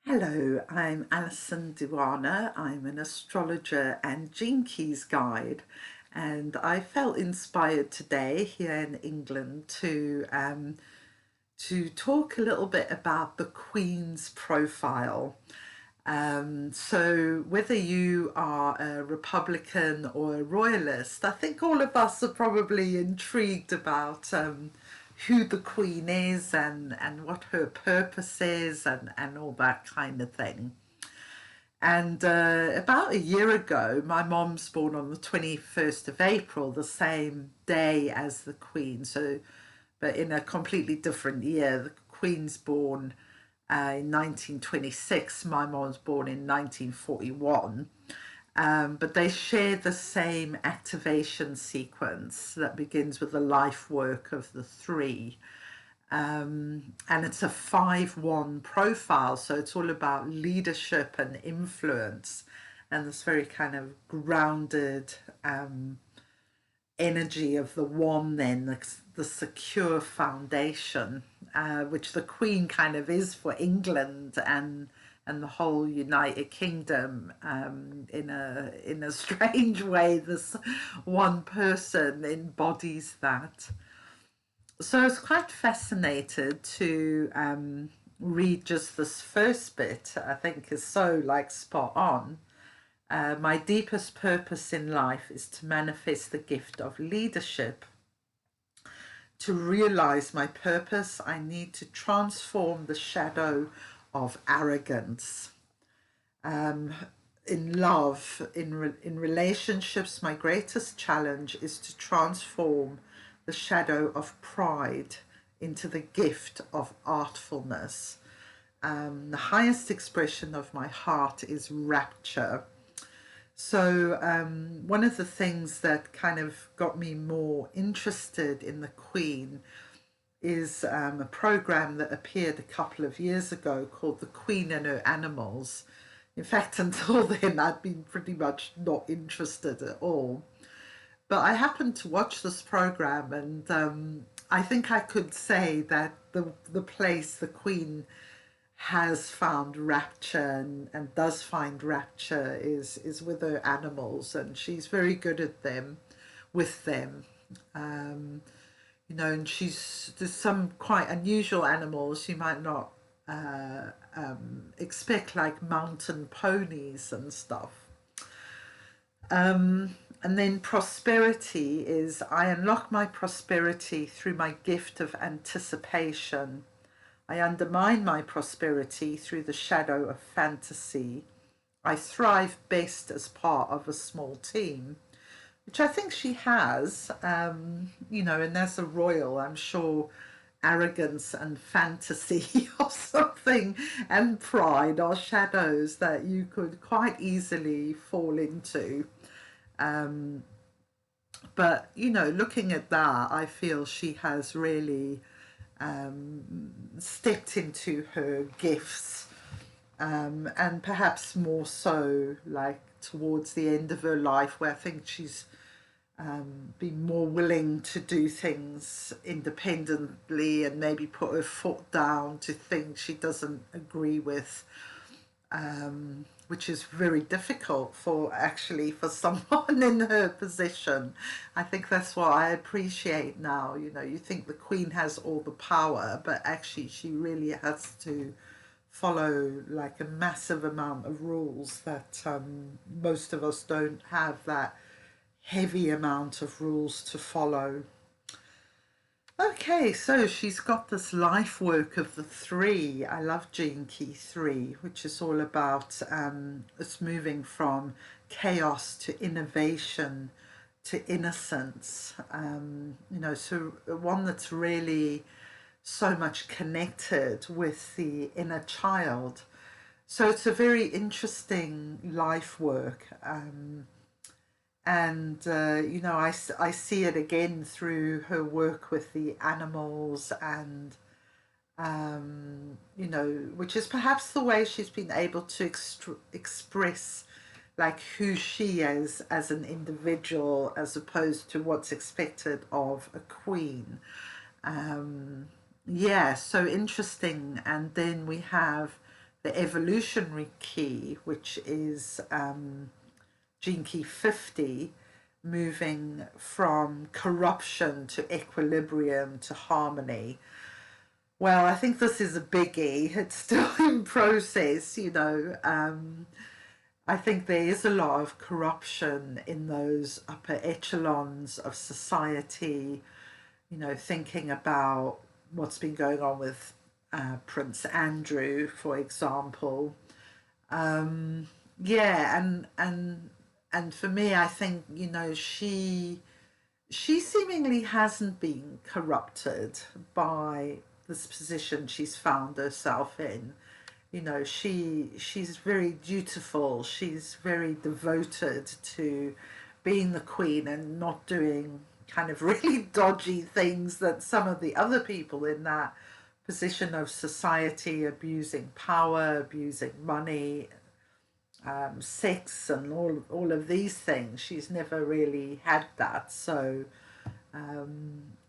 Hello, I'm Alison Diwana. I'm an astrologer and Gene Keys guide, and I felt inspired today here in England to talk a little bit about the Queen's profile. So whether you are a Republican or a Royalist, I think all of us are probably intrigued about who the Queen is and what her purpose is and all that kind of thing. And about a year ago, my mom's born on the 21st of April, the same day as the Queen. So, but in a completely different year. The Queen's born in 1926. My mom was born in 1941. But they share the same activation sequence that begins with the life work of the three. And it's a 5-1 profile, so it's all about leadership and influence, and this very kind of grounded energy of the one, then the secure foundation, which the Queen kind of is for England and the whole United Kingdom. In a strange way, this one person embodies that. So I was quite fascinated to read just this first bit. I think is so like spot on. My deepest purpose in life is to manifest the gift of leadership. To realize my purpose, I need to transform the shadow of arrogance. In love, in relationships, my greatest challenge is to transform the shadow of pride into the gift of artfulness. The highest expression of my heart is rapture. So one of the things that kind of got me more interested in the Queen is a program that appeared a couple of years ago called The Queen and Her Animals. In fact, until then, I'd been pretty much not interested at all. But I happened to watch this program, and I think I could say that the place the Queen has found rapture and does find rapture is with her animals, and she's very good at them, with them. Um, and there's some quite unusual animals you might not expect, like mountain ponies and stuff. And then prosperity is I unlock my prosperity through my gift of anticipation. I undermine my prosperity through the shadow of fantasy. I thrive best as part of a small team, which I think she has, and as a royal, I'm sure arrogance and fantasy or something and pride are shadows that you could quite easily fall into. Um, but looking at that, I feel she has really stepped into her gifts, and perhaps more so like towards the end of her life, where I think she's been more willing to do things independently and maybe put her foot down to things she doesn't agree with, which is very difficult for someone in her position. I think that's what I appreciate now. You think the Queen has all the power, but actually she really has to follow like a massive amount of rules that most of us don't have that heavy amount of rules to follow. Okay, so she's got this life work of the three. I love Gene Key 3, which is all about it's moving from chaos to innovation to innocence. So one that's really so much connected with the inner child. So it's a very interesting life work. And I see it again through her work with the animals, and which is perhaps the way she's been able to express like who she is as an individual, as opposed to what's expected of a queen. Yeah, so interesting. And then we have the evolutionary key, which is gene key 50, moving from corruption to equilibrium to harmony. Well, I think this is a biggie. It's still in process, you know. I think there is a lot of corruption in those upper echelons of society, you know, thinking about what's been going on with Prince Andrew, for example. Yeah, and for me, I think, you know, she seemingly hasn't been corrupted by this position she's found herself in. You know, she's very dutiful, she's very devoted to being the queen and not doing kind of really dodgy things that some of the other people in that position of society, abusing power, abusing money, sex, and all of these things. She's never really had that. So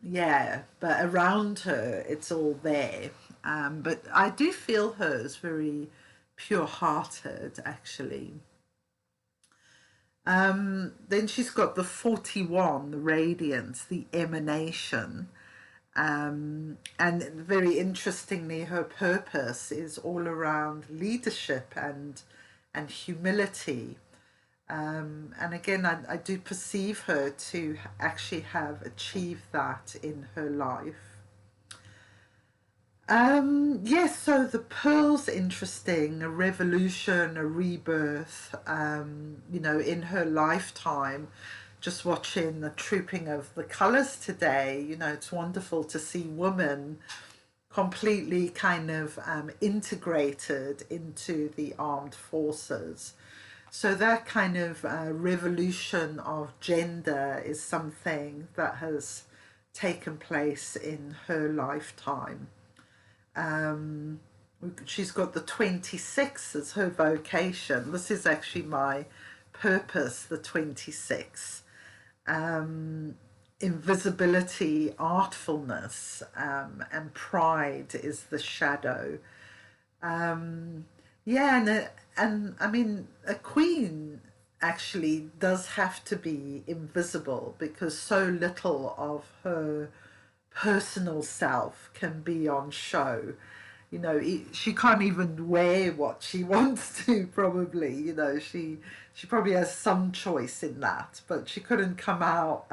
yeah, but around her, it's all there. But I do feel her as very pure-hearted, actually. Then she's got the 41, the radiance, the emanation. And very interestingly, her purpose is all around leadership and humility. And again, I do perceive her to actually have achieved that in her life. Yes, so the pearl's interesting, a revolution, a rebirth, you know, in her lifetime. Just watching the trooping of the colours today, you know, it's wonderful to see women completely kind of integrated into the armed forces. So that kind of revolution of gender is something that has taken place in her lifetime. She's got the 26 as her vocation. This is actually my purpose, the 26. Invisibility, artfulness, and pride is the shadow. Yeah, and I mean, a queen actually does have to be invisible because so little of her personal self can be on show. You know, she can't even wear what she wants to, probably. You know, she probably has some choice in that, but she couldn't come out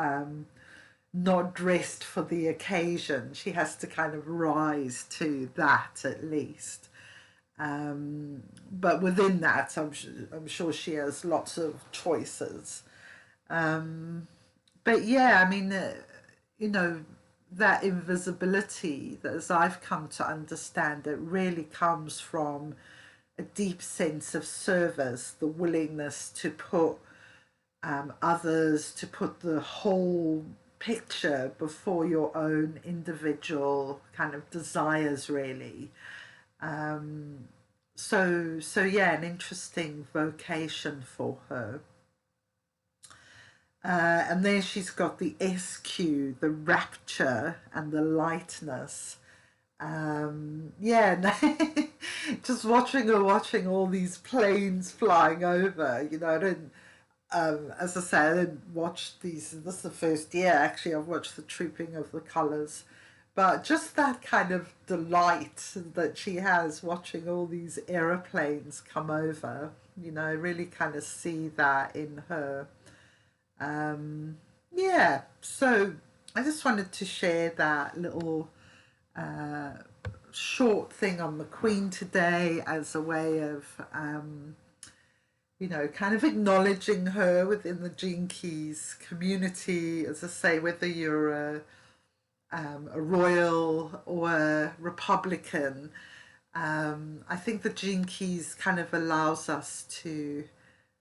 not dressed for the occasion. She has to kind of rise to that at least. But within that, I'm sure she has lots of choices. But yeah, I mean, you know, that invisibility, that as I've come to understand it, really comes from a deep sense of service, the willingness to put others, to put the whole picture before your own individual kind of desires, really. So yeah, an interesting vocation for her. And then she's got the SQ, the rapture and the lightness. Yeah, just watching all these planes flying over. You know, I don't. As I say, I didn't watch these. This is the first year actually I've watched the trooping of the colours, but just that kind of delight that she has watching all these aeroplanes come over. You know, I really kind of see that in her. Yeah, so I just wanted to share that little short thing on the Queen today as a way of, you know, kind of acknowledging her within the Gene Keys community. As I say, whether you're a royal or a Republican, I think the Gene Keys kind of allows us to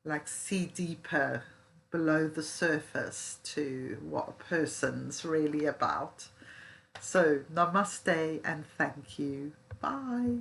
like see deeper below the surface to what a person's really about. So namaste and thank you. Bye.